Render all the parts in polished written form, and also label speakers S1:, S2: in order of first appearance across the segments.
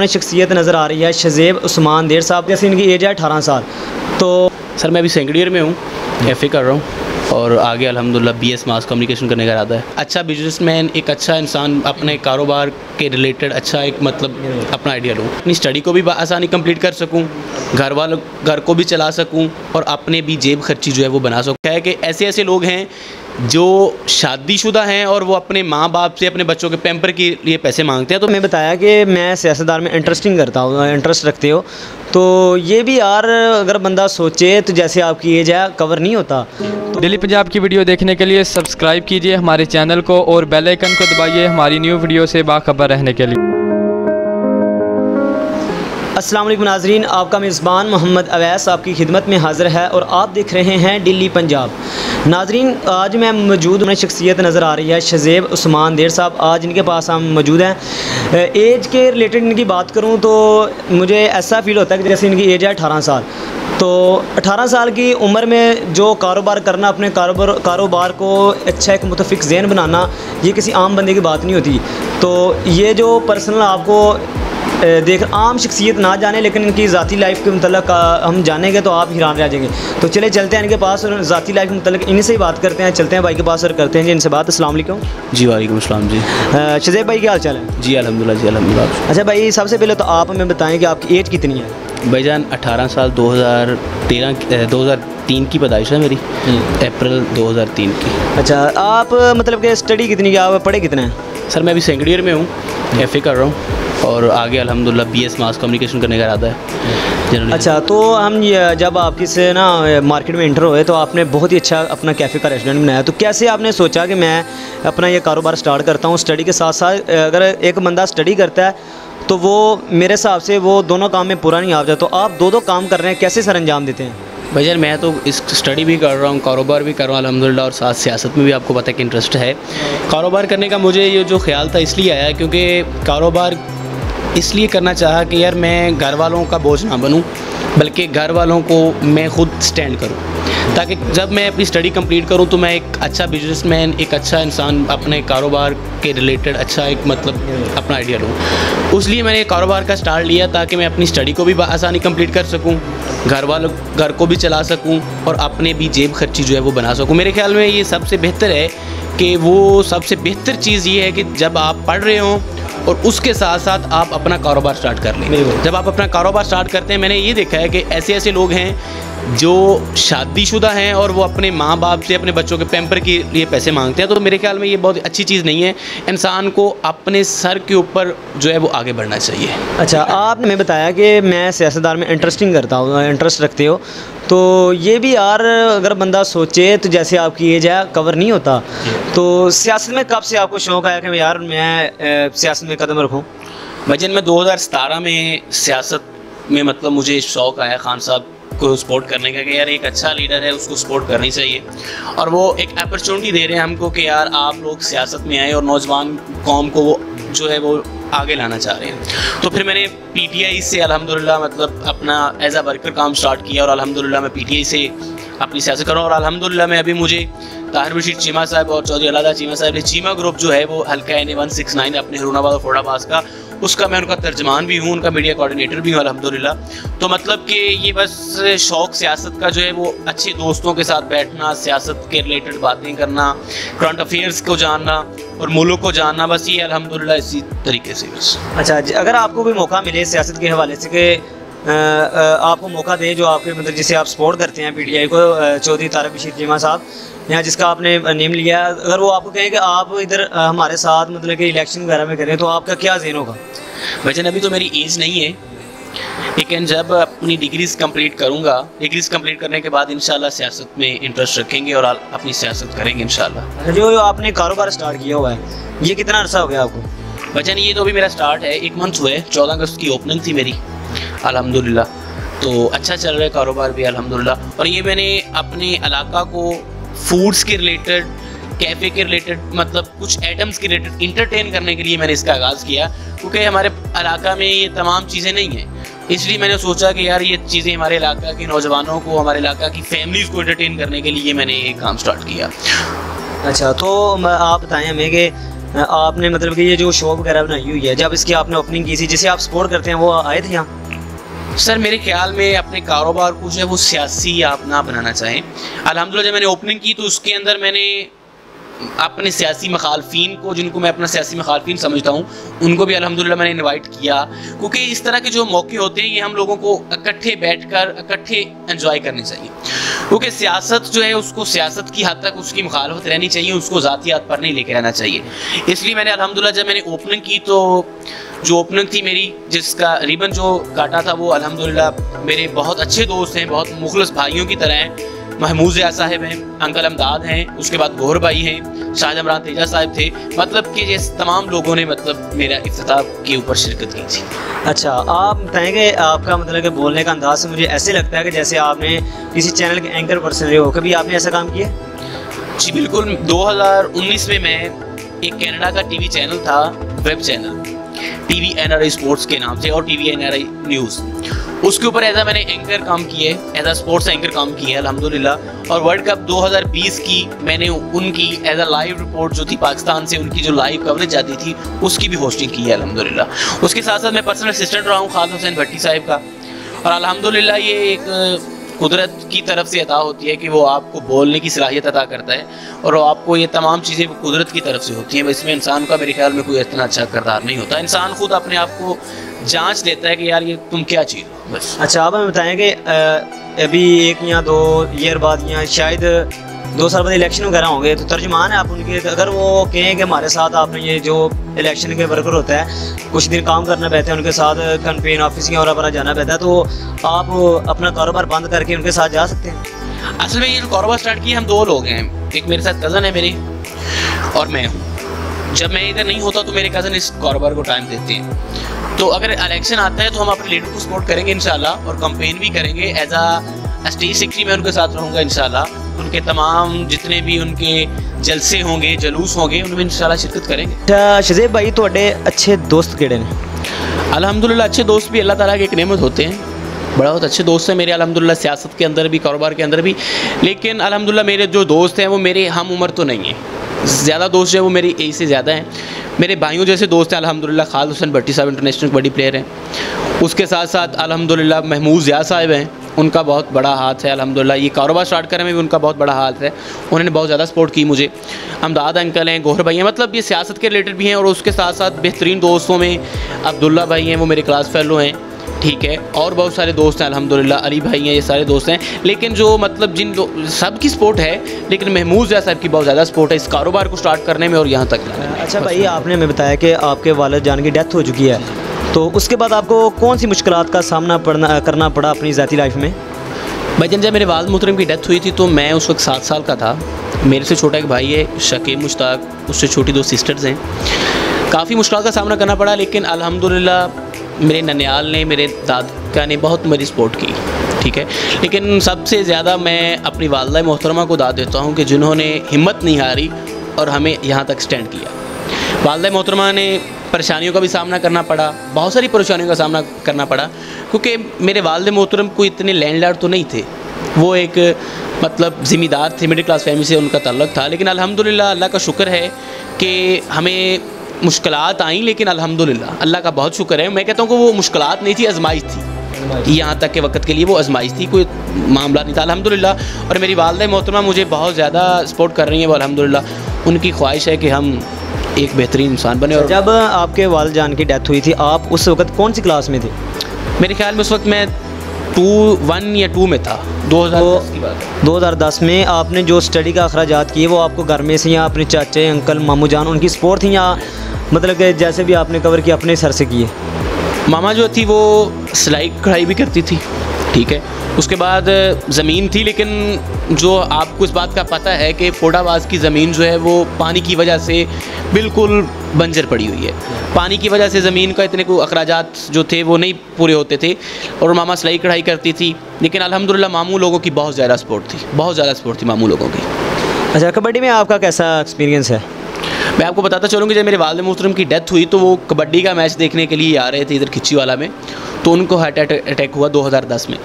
S1: अपनी शख्सियत नज़र आ रही है शज़ेब उस्मान देर साहब, जैसे इनकी एज है 18 साल। तो
S2: सर मैं अभी सेकंड ईयर में हूँ, FA कर रहा हूँ और आगे अल्हम्दुलिल्लाह BS मास कम्युनिकेशन करने का इरादा है। अच्छा बिजनेसमैन, एक अच्छा इंसान, अपने कारोबार के रिलेटेड अच्छा एक मतलब अपना आइडिया लूँ, अपनी स्टडी को भी आसानी कंप्लीट कर सकूँ, घर को भी चला सकूँ और अपने भी जेब खर्ची जो है वो बना सकूँ। है कि ऐसे ऐसे लोग हैं जो शादीशुदा हैं और वो अपने माँ बाप से अपने बच्चों के पैम्पर के लिए पैसे मांगते हैं।
S1: तो मैं बताया कि मैं सियासतदार में इंटरेस्ट रखते हो, तो ये भी यार अगर बंदा सोचे तो जैसे आपकी एज है कवर नहीं होता। तो
S3: डेली पंजाब की वीडियो देखने के लिए सब्सक्राइब कीजिए हमारे चैनल को और बेल आइकन को दबाइए हमारी न्यू वीडियो से बाखबर रहने के लिए।
S1: अस्सलाम वालेकुम नाज़रीन, आपका मेज़बान मोहम्मद अवैस आपकी खिदमत में हाज़िर है और आप देख रहे हैं दिल्ली पंजाब। नाज़रीन, आज मैं मौजूद, उन्हें शख्सियत नज़र आ रही है शज़ेब उस्मान देर साहब। आज इनके पास हम मौजूद हैं। एज के रिलेटेड इनकी बात करूं तो मुझे ऐसा फ़ील होता है कि जैसे इनकी एज है 18 साल। तो 18 साल की उम्र में जो कारोबार करना, अपने कारोबार को अच्छा एक मुतफ़िक ज़हन बनाना, ये किसी आम बंदे की बात नहीं होती। तो ये जो पर्सनल आपको देख आम शख्सियत ना जाने, लेकिन इनकी ज़ाती लाइफ के मतलब हम जानेंगे तो आप हैरान रह जाएंगे। तो चले चलते हैं इनके पास और ज़ाती लाइफ के मतलब इन्हीं से ही बात करते हैं। चलते हैं भाई के पास और करते हैं जी इनसे बात। अस्सलाम वालेकुम।
S2: जी वालेकुम अस्सलाम जी।
S1: शज़ेब भाई क्या हाल चाल है?
S2: जी अल्हम्दुलिल्लाह, जी अल्हम्दुलिल्लाह।
S1: अच्छा भाई, सबसे पहले तो आप हमें बताएं कि आपकी एज कितनी है?
S2: भाईजान 18 साल, 2003 की पैदाइश है मेरी, अप्रैल 2003 की।
S1: अच्छा, आप मतलब कि स्टडी कितनी की, आप पढ़े कितने हैं?
S2: सर मैं अभी सेकंड ईयर में हूँ, FA कर रहा हूँ और आगे अल्हम्दुलिल्लाह BS मास कम्युनिकेशन करने का इरादा है।
S1: अच्छा, तो हम जब आपकी से ना मार्केट में इंटर हुए तो आपने बहुत ही अच्छा अपना कैफ़े का रेस्टोरेंट बनाया। तो कैसे आपने सोचा कि मैं अपना ये कारोबार स्टार्ट करता हूँ? स्टडी के साथ साथ अगर एक बंदा स्टडी करता है तो वो मेरे हिसाब से वो दोनों काम में पूरा नहीं आ जाता। तो आप दो काम कर रहे हैं, कैसे सर अंजाम देते हैं?
S2: भाईजान मैं तो इस स्टडी भी कर रहा हूँ, कारोबार भी कर रहा हूँ अल्हम्दुलिल्लाह, और साथ सियासत में भी आपको पता है कि इंटरेस्ट है। कारोबार करने का मुझे ये जो ख्याल था इसलिए आया क्योंकि कारोबार इसलिए करना चाहा कि यार मैं घर वालों का बोझ ना बनूं, बल्कि घर वालों को मैं खुद स्टैंड करूं, ताकि जब मैं अपनी स्टडी कंप्लीट करूं तो मैं एक अच्छा बिजनेसमैन, एक अच्छा इंसान, अपने कारोबार के रिलेटेड अच्छा एक मतलब अपना आइडिया लूँ। उसलिए मैंने कारोबार का स्टार्ट लिया ताकि मैं अपनी स्टडी को भी आसानी कंप्लीट कर सकूं, घर को भी चला सकूं और अपने भी जेब खर्ची जो है वो बना सकूं। मेरे ख्याल में ये सबसे बेहतर है कि वो सबसे बेहतर चीज़ ये है कि जब आप पढ़ रहे हों और उसके साथ साथ आप अपना कारोबार स्टार्ट कर लें। जब आप अपना कारोबार स्टार्ट करते हैं, मैंने ये देखा है कि ऐसे ऐसे लोग हैं जो शादीशुदा हैं और वो अपने माँ बाप से अपने बच्चों के पैम्पर के लिए पैसे मांगते हैं। तो मेरे ख्याल में ये बहुत अच्छी चीज़ नहीं है। इंसान को अपने सर के ऊपर जो है वो आगे बढ़ना चाहिए। अच्छा,
S1: आपने बताया कि मैं सियासतदार में इंटरेस्ट रखते हो, तो ये भी यार अगर बंदा सोचे तो जैसे आपकी एज है कवर नहीं होता। तो सियासत में कब से आपको शौक़ आया कि यार मैं सियासत में कदम रखूँ?
S2: भाईजान मैं 2017 में सियासत में मतलब मुझे शौक़ आया खान साहब को सपोर्ट करने का कि यार एक अच्छा लीडर है, उसको सपोर्ट करनी चाहिए, और वो एक अपॉर्चुनिटी दे रहे हैं हमको कि यार आप लोग सियासत में आए और नौजवान कौम को वो जो है वो आगे लाना चाह रहे हैं। तो फिर मैंने PTI से अल्हम्दुलिल्लाह मतलब अपना एज आ वर्कर काम स्टार्ट किया और अल्हम्दुलिल्लाह मैं PTI से अपनी सियासत कर रहा हूँ। और अल्हम्दुलिल्लाह मैं अभी मुझे ताहिर बशीर चीमा साहब और चौधरी अलादा चीमा साहब ने चीमा ग्रुप जो है वो हल्का NA 169 अपने हरूनाबाद और फोड़ाबाज का, उसका मैं उनका तर्जमान भी हूँ, उनका मीडिया कोऑर्डिनेटर भी हूँ अल्हम्दुलिल्लाह। तो मतलब कि ये बस शौक़ सियासत का जो है वो अच्छे दोस्तों के साथ बैठना, सियासत के रिलेटेड बातें करना, करंट अफेयर्स को जानना और मुल्क को जानना, बस ये अल्हम्दुलिल्लाह इसी तरीके से बस।
S1: अच्छा, अगर आपको कोई मौका मिले सियासत के हवाले से कि आपको मौका दे जो आपके मतलब जिसे आप सपोर्ट करते हैं PTI को, चौधरी तारिक बशीर चीमा साहब यहाँ जिसका आपने नेम लिया, अगर वो आपको कहे कि आप इधर हमारे साथ मतलब कि इलेक्शन वगैरह में करें, तो आपका क्या ज़हन होगा?
S2: वैसे अभी तो मेरी एज नहीं है, लेकिन जब अपनी डिग्रीज़ कंप्लीट करूँगा, डिग्रीज़ कंप्लीट करने के बाद इंशाल्लाह सियासत में इंटरेस्ट रखेंगे और अपनी सियासत करेंगे इंशाल्लाह।
S1: जो आपने कारोबार स्टार्ट किया हुआ है, ये कितना अर्सा हो गया आपको?
S2: वजन ये तो अभी मेरा स्टार्ट है, 1 मंथ हुए, 14 अगस्त की ओपनिंग थी मेरी अल्हम्दुलिल्लाह। तो अच्छा चल रहा है कारोबार भी अल्हम्दुलिल्लाह। और ये मैंने अपने इलाका को फूड्स के रिलेटेड, कैफ़े के रिलेटेड, मतलब कुछ आइटम्स के रिलेटेड इंटरटेन करने के लिए मैंने इसका आगाज़ किया, क्योंकि हमारे इलाका में ये तमाम चीज़ें नहीं हैं। इसलिए मैंने सोचा कि यार ये चीज़ें हमारे इलाका के नौजवानों को, हमारे इलाका की फैमिलीज़ को एंटरटेन करने के लिए मैंने ये काम स्टार्ट किया।
S1: अच्छा, तो आप बताएं हमें कि आपने मतलब कि ये जो शो वगैरह बनाई हुई है, जब इसकी आपने ओपनिंग की थी, जिसे आप सपोर्ट करते हैं, वो आए थे यहाँ?
S2: सर मेरे ख्याल में अपने कारोबार को जो है वो सियासी आप ना बनाना चाहें। अल्हम्दुलिल्लाह जब मैंने ओपनिंग की तो उसके अंदर मैंने अपने सियासी मखालफीन को, जिनको मैं अपना सियासी मखालफीन समझता हूँ, उनको भी अल्हम्दुलिल्लाह मैंने इनवाइट किया, क्योंकि इस तरह के जो मौके होते हैं ये हम लोगों को इकट्ठे बैठकर इकट्ठे एंजॉय करनी चाहिए। क्योंकि सियासत जो है उसको सियासत की हद तक उसकी मुखालफत रहनी चाहिए, उसको ज़ातियात पर नहीं लेके रहना चाहिए। इसलिए मैंने अल्हम्दुलिल्लाह जब मैंने ओपनिंग की तो जो ओपनिंग थी मेरी, जिसका रिबन जो काटा था, वो अल्हम्दुलिल्लाह मेरे बहुत अच्छे दोस्त हैं, बहुत मुखलस भाइयों की तरह हैं। महमूद ज़िया साहब हैं, अंकल अमदाद हैं, उसके बाद गौहर भाई हैं, शाहिद इमरान तेजा साहब थे, मतलब कि ये तमाम लोगों ने मतलब मेरा इफ्तिताह के ऊपर शिरकत की थी।
S1: अच्छा, आप बताएंगे, आपका मतलब कि बोलने का अंदाज से मुझे ऐसे लगता है कि जैसे आपने किसी चैनल के एंकर पर्सन रहे हो, कभी आपने ऐसा काम किया?
S2: जी बिल्कुल। 2019 में मैं एक कनाडा का टीवी चैनल था, web channel TV NRI sports के नाम से और टीवी NRI न्यूज़, उसके ऊपर ऐसा मैंने एंकर काम किए, एज आ स्पोर्ट्स एंकर काम किया अल्हम्दुलिल्लाह। और वर्ल्ड कप 2020 की मैंने उनकी एज आ लाइव रिपोर्ट जो थी पाकिस्तान से, उनकी जो लाइव कवरेज जाती थी उसकी भी होस्टिंग की है अल्हम्दुलिल्लाह। उसके साथ साथ मैं पर्सनल असिस्टेंट रहा हूँ खालिद हुसैन भट्टी साहब का, और अल्हम्दुलिल्लाह ये एक कुदरत की तरफ से अता होती है कि वो आपको बोलने की सलाहियत अता करता है, और आपको ये तमाम चीज़ें कुदरत की तरफ से होती हैं। इसमें इंसान का मेरे ख्याल में कोई इतना अच्छा किरदार नहीं होता, इंसान खुद अपने आप को जांच लेता है कि यार ये तुम क्या चीज़ हो बस।
S1: अच्छा, आप हमें बताएं कि अभी 1 या 2 ईयर बाद या शायद 2 साल बाद इलेक्शन वगैरह होंगे, तो तर्जुमान है आप उनके, अगर वो कहें कि हमारे साथ आपने ये जो इलेक्शन के वर्कर होता है कुछ दिन काम करना पड़ता है, उनके साथ कैंपेन ऑफिस और अपना जाना पड़ता है, तो आप अपना कारोबार बंद करके उनके साथ जा सकते हैं?
S2: असल में ये जो कारोबार स्टार्ट किया हम 2 लोग हैं, एक मेरे साथ कज़न है मेरी और मैं हूँ। जब मैं इधर नहीं होता तो मेरे कज़न इस कारोबार को टाइम देते हैं, तो अगर इलेक्शन आता है तो हम अपने लीडर को सपोर्ट करेंगे इंशाल्लाह, और कैंपेन भी करेंगे। एज आ स्टेज सेक्रेटरी मैं उनके साथ रहूँगा इंशाल्लाह। उनके तमाम जितने भी उनके जलसे होंगे, जलूस होंगे, उनमें इंशाल्लाह शिरकत करेंगे।
S1: अच्छा शज़ेब भाई, थोड़े अच्छे दोस्त केड़े ने?
S2: अल्हम्दुलिल्लाह अच्छे दोस्त भी अल्लाह ताला की एक नेमत होते हैं, बहुत अच्छे दोस्त हैं मेरे अल्हम्दुलिल्लाह, सियासत के अंदर भी, कारोबार के अंदर भी। लेकिन अल्हम्दुलिल्लाह मेरे जो दोस्त हैं वो मेरे हम उम्र तो नहीं हैं, ज़्यादा दोस्त जो है वो मेरी एज से ज़्यादा हैं, मेरे भाइयों जैसे दोस्त हैं अल्हम्दुलिल्लाह। खालिद हुसैन भट्टी साहब इंटरनेशनल कबड्डी प्लेयर हैं, उसके साथ साथ अल्हम्दुलिल्लाह महमूद ज़िया साहब हैं, उनका बहुत बड़ा हाथ है अल्हम्दुलिल्लाह। ये कारोबार स्टार्ट करने में भी उनका बहुत बड़ा हाथ है, उन्होंने बहुत ज़्यादा सपोर्ट की मुझे। अमदाद अंकल हैं, गौहर भाई हैं, मतलब ये सियासत के रिलेटेड भी हैं। और उसके साथ साथ बेहतरीन दोस्तों में अब्दुल्ला भाई हैं, वो मेरे क्लास फेलो हैं, ठीक है, और बहुत सारे दोस्त हैं अल्हम्दुलिल्लाह, अली भाई हैं, ये सारे दोस्त हैं। लेकिन जो मतलब सब की सपोर्ट है, लेकिन महमूद ज़िया साहब की बहुत ज़्यादा सपोर्ट है इस कारोबार को स्टार्ट करने में और यहाँ तक लाने में।
S1: अच्छा भाई, आपने हमें बताया कि आपके वालिद जान की डेथ हो चुकी है, तो उसके बाद आपको कौन सी मुश्किलात का सामना करना पड़ा अपनी ज़ाती लाइफ में?
S2: भाईजान जब मेरे वालिद मोहतरम की डेथ हुई थी तो मैं उस वक्त 7 साल का था। मेरे से छोटा एक भाई है शकीब मुश्ताक, उससे छोटी 2 सिस्टर्स हैं। काफ़ी मुश्किल का सामना करना पड़ा, लेकिन अल्हम्दुलिल्लाह मेरे ननियाल ने, मेरे दादा ने बहुत मेरी सपोर्ट की, ठीक है। लेकिन सबसे ज़्यादा मैं अपनी वालिदा मोहतरमा को दाद देता हूँ कि जिन्होंने हिम्मत नहीं हारी और हमें यहाँ तक स्टैंड किया। वालिदा मोहतरमा ने परेशानियों का भी सामना करना पड़ा, बहुत सारी परेशानियों का सामना करना पड़ा, क्योंकि मेरे वालिद मोहतरम को इतने लैंडलॉर्ड तो नहीं थे, वो एक मतलब ज़िम्मेदार थे, मिडिल क्लास फैमिली से उनका ताल्लुक़ था। लेकिन अल्हम्दुलिल्लाह अल्लाह का शुक्र है कि हमें मुश्किलात आई, लेकिन अल्हम्दुलिल्लाह अल्लाह का बहुत शुक्र है। मैं कहता हूँ कि वो मुश्किलात नहीं थी, आजमाइश थी, यहाँ तक के वक्त के लिए वो आजमाइश थी, कोई मामला नहीं था अल्हम्दुलिल्लाह। और मेरी वालिदा मोहतरमा मुझे बहुत ज़्यादा सपोर्ट कर रही हैं, वो अल्हम्दुलिल्लाह उनकी ख्वाहिश है कि हम एक बेहतरीन इंसान बने। और
S1: जब आपके वालिद जान की डेथ हुई थी, आप उस वक्त कौन सी क्लास में थे?
S2: मेरे ख्याल में उस वक्त मैं 1 या 2 में था, 2010 की बात।
S1: 2010 में आपने जो स्टडी का अखराजात किए वो आपको घर में से या अपने चाचे, अंकल, मामू जान उनकी सपोर्ट थी, या मतलब कि जैसे भी आपने कवर किया अपने सर से किए?
S2: मामा जो थी वो सिलाई कढ़ाई भी करती थी, ठीक है। उसके बाद ज़मीन थी, लेकिन जो आपको इस बात का पता है कि फोडाबाज की ज़मीन जो है वो पानी की वजह से बिल्कुल बंजर पड़ी हुई है। पानी की वजह से ज़मीन का इतने कोई अखराजात जो थे वो नहीं पूरे होते थे, और मामा सिलाई कढ़ाई करती थी। लेकिन अल्हम्दुलिल्लाह मामू लोगों की बहुत ज़्यादा सपोर्ट थी, बहुत ज़्यादा सपोर्ट थी मामू लोगों की।
S1: अच्छा, कबड्डी में आपका कैसा एक्सपीरियंस है?
S2: मैं आपको बताता चलूँ कि जब मेरे वालिद मोहतरम की डेथ हुई तो वो कबड्डी का मैच देखने के लिए आ रहे थे इधर खिच्चीवाला में। तो उनको हार्ट अटैक हुआ 2010 में।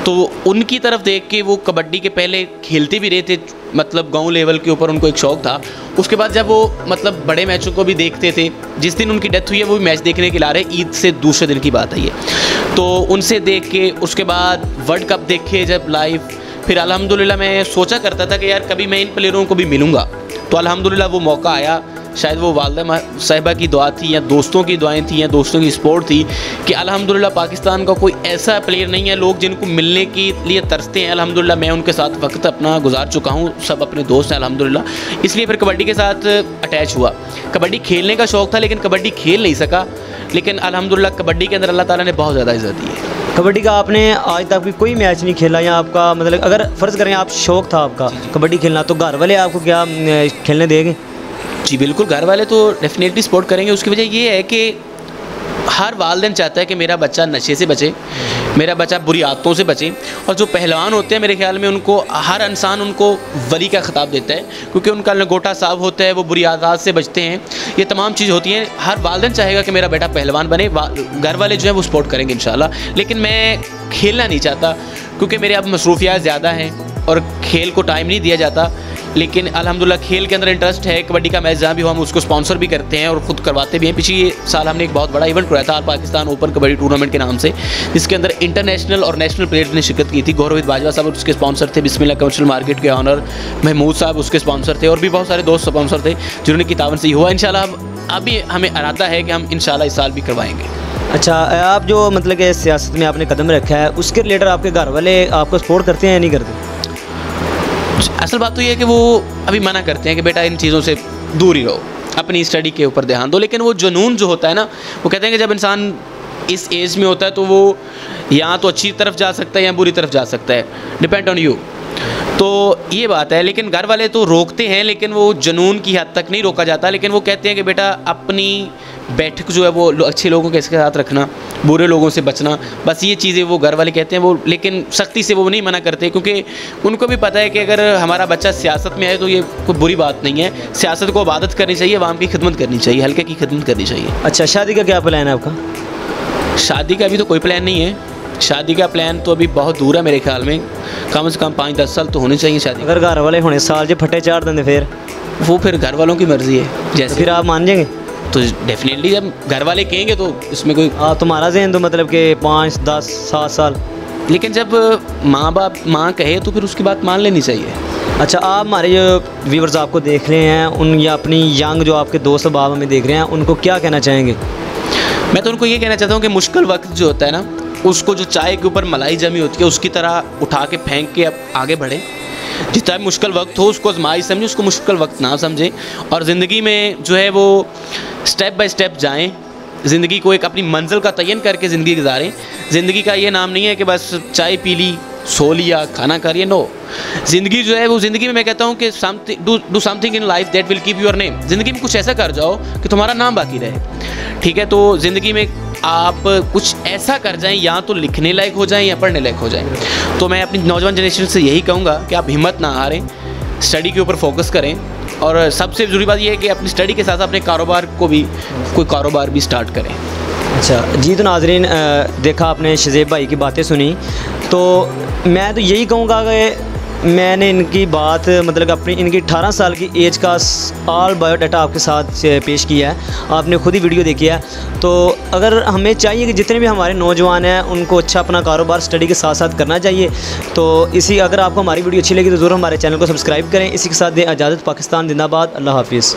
S2: तो उनकी तरफ देख के वो कबड्डी के पहले खेलते भी रहे थे, मतलब गांव लेवल के ऊपर उनको एक शौक़ था। उसके बाद जब वो मतलब बड़े मैचों को भी देखते थे, जिस दिन उनकी डेथ हुई है वो भी मैच देखने के लिए आ रहे, ईद से दूसरे दिन की बात है ये। तो उनसे देख के उसके बाद वर्ल्ड कप देखे जब लाइव, फिर अल्हम्दुलिल्लाह मैं सोचा करता था कि यार कभी मैं इन प्लेयरों को भी मिलूँगा। तो अल्हम्दुलिल्लाह वो मौका आया। शायद वो वालदा साहिबा की दुआ थी या दोस्तों की दुआएं थी या दोस्तों की सपोर्ट थी कि अल्हम्दुलिल्लाह पाकिस्तान का कोई ऐसा प्लेयर नहीं है, लोग जिनको मिलने के लिए तरसते हैं। अल्हम्दुलिल्लाह मैं उनके साथ वक्त अपना गुजार चुका हूँ, सब अपने दोस्त हैं अल्हम्दुलिल्लाह। इसलिए फिर कबड्डी के साथ अटैच हुआ। कबड्डी खेलने का शौक़ था लेकिन कबड्डी खेल नहीं सका, लेकिन अल्हम्दुलिल्लाह कबड्डी के अंदर अल्लाह ताला ने बहुत ज़्यादा इज़्ज़त दी है।
S1: कबड्डी का आपने आज तक भी कोई मैच नहीं खेला या आपका मतलब अगर फ़र्ज़ करें आप शौक़ था आपका कबड्डी खेलना, तो घर वाले आपको क्या खेलने देंगे?
S2: जी बिल्कुल, घर वाले तो डेफिनेटली सपोर्ट करेंगे। उसकी वजह ये है कि हर वालिदैन चाहता है कि मेरा बच्चा नशे से बचे, मेरा बच्चा बुरी आदतों से बचे। और जो पहलवान होते हैं मेरे ख्याल में उनको हर इंसान उनको वली का खिताब देता है, क्योंकि उनका लंगोटा साफ होता है, वो बुरी आदत से बचते हैं। ये तमाम चीज़ होती हैं। हर वालिदैन चाहेगा कि मेरा बेटा पहलवान बने, घर वाले जो है वो सपोर्ट करेंगे इंशाल्लाह। लेकिन मैं खेलना नहीं चाहता क्योंकि मेरे अब मसरूफियात ज़्यादा हैं और खेल को टाइम नहीं दिया जाता। लेकिन अल्हम्दुलिल्लाह खेल के अंदर इंटरेस्ट है। कबड्डी का मैच जहाँ भी हो हम उसको स्पॉन्सर भी करते हैं और ख़ुद करवाते भी हैं। पिछले साल हमने एक बहुत बड़ा इवेंट कराया था पाकिस्तान ओपन कबड्डी टूर्नामेंट के नाम से, जिसके अंदर इंटरनेशनल और नेशनल प्लेयर्स ने शिरकत की थी। गौरवित बाजवा साहब उसके स्पॉन्सर थे, बिस्मिल्लाह कमर्शियल मार्केट के ऑनर महमूद साहब उसके स्पॉन्सर थे, और भी बहुत सारे दोस्त स्पॉन्सर थे जिन्होंने की तावन से हुआ। इंशाल्लाह अभी हमें इरादा है कि हम इंशाल्लाह इस साल भी करवाएंगे।
S1: अच्छा, आप जो मतलब कि सियासत में आपने कदम रखा है उसके रिलेटेड आपके घर वाले आपको सपोर्ट करते हैं या नहीं करते?
S2: असल बात तो ये है कि वो अभी मना करते हैं कि बेटा इन चीज़ों से दूर ही रहो, अपनी स्टडी के ऊपर ध्यान दो। लेकिन वो जुनून जो होता है ना, वो कहते हैं कि जब इंसान इस एज में होता है तो वो या तो अच्छी तरफ जा सकता है या बुरी तरफ जा सकता है, डिपेंड ऑन यू। तो ये बात है। लेकिन घर वाले तो रोकते हैं, लेकिन वो जुनून की हद तक नहीं रोका जाता। लेकिन वो कहते हैं कि बेटा अपनी बैठक जो है वो अच्छे लोगों के साथ रखना, बुरे लोगों से बचना, बस ये चीज़ें वो घर वाले कहते हैं। वो लेकिन सख्ती से वो नहीं मना करते, क्योंकि उनको भी पता है कि अगर हमारा बच्चा सियासत में आए तो ये कोई बुरी बात नहीं है। सियासत को इबादत करनी चाहिए, अवाम की खिदमत करनी चाहिए, हल्के की खिदमत करनी चाहिए।
S1: अच्छा, शादी का क्या प्लान है आपका?
S2: शादी का अभी तो कोई प्लान नहीं है। शादी का प्लान तो अभी बहुत दूर है मेरे ख्याल में, कम से कम 5-10 साल तो होने चाहिए शादी।
S1: अगर घर वाले होने साल जो फटे चार देंगे फिर
S2: वो फिर घर वालों की मर्ज़ी है। जैसे
S1: फिर आप मान जाएंगे?
S2: तो डेफिनेटली जब घर वाले कहेंगे तो इसमें कोई
S1: तुम्हारा ज़हन तो मतलब कि 5, 10, 7 साल।
S2: लेकिन जब माँ कहे तो फिर उसकी बात मान लेनी चाहिए।
S1: अच्छा, आप हमारे जो व्यूवर्स आपको देख रहे हैं उन या अपनी यंग जो आपके दोस्त बाब हमें देख रहे हैं, उनको क्या कहना चाहेंगे?
S2: मैं तो उनको ये कहना चाहता हूँ कि मुश्किल वक्त जो होता है ना, उसको जो चाय के ऊपर मलाई जमी होती है उसकी तरह उठा के फेंक के अब आगे बढ़े। जितना भी मुश्किल वक्त हो उसको आजमाई समझें, उसको मुश्किल वक्त ना समझें। और ज़िंदगी में जो है वो स्टेप बाय स्टेप जाएं। ज़िंदगी को एक अपनी मंजिल का तयन करके ज़िंदगी गुजारें। ज़िंदगी का ये नाम नहीं है कि बस चाय पी ली, सो लिया, खाना खा लिया। नो, ज़िंदगी जो है वो ज़िंदगी में मैं कहता हूँ कि do something in life that will keep your name. ज़िंदगी में कुछ ऐसा कर जाओ कि तुम्हारा नाम बाकी रहे। ठीक है, तो ज़िंदगी में आप कुछ ऐसा कर जाएं, या तो लिखने लायक हो जाएं या पढ़ने लायक हो जाएं। तो मैं अपनी नौजवान जनरेशन से यही कहूँगा कि आप हिम्मत ना हारें, स्टडी के ऊपर फोकस करें। और सबसे ज़रूरी बात यह है कि अपनी स्टडी के साथ अपने कारोबार को भी कोई कारोबार भी स्टार्ट करें।
S1: अच्छा जी, तो नाजरीन देखा आपने शज़ेब भाई की बातें सुनी, तो मैं तो यही कहूँगा कि मैंने इनकी बात मतलब अपनी इनकी 18 साल की एज का ऑल बायोडाटा आपके साथ पेश किया है, आपने खुद ही वीडियो देखी है। तो अगर हमें चाहिए कि जितने भी हमारे नौजवान हैं उनको अच्छा अपना कारोबार स्टडी के साथ साथ करना चाहिए। तो इसी अगर आपको हमारी वीडियो अच्छी लगी तो ज़रूर हमारे चैनल को सब्सक्राइब करें। इसी के साथ दें इजाज़त। पाकिस्तान जिंदाबाद। अल्लाह हाफिज़।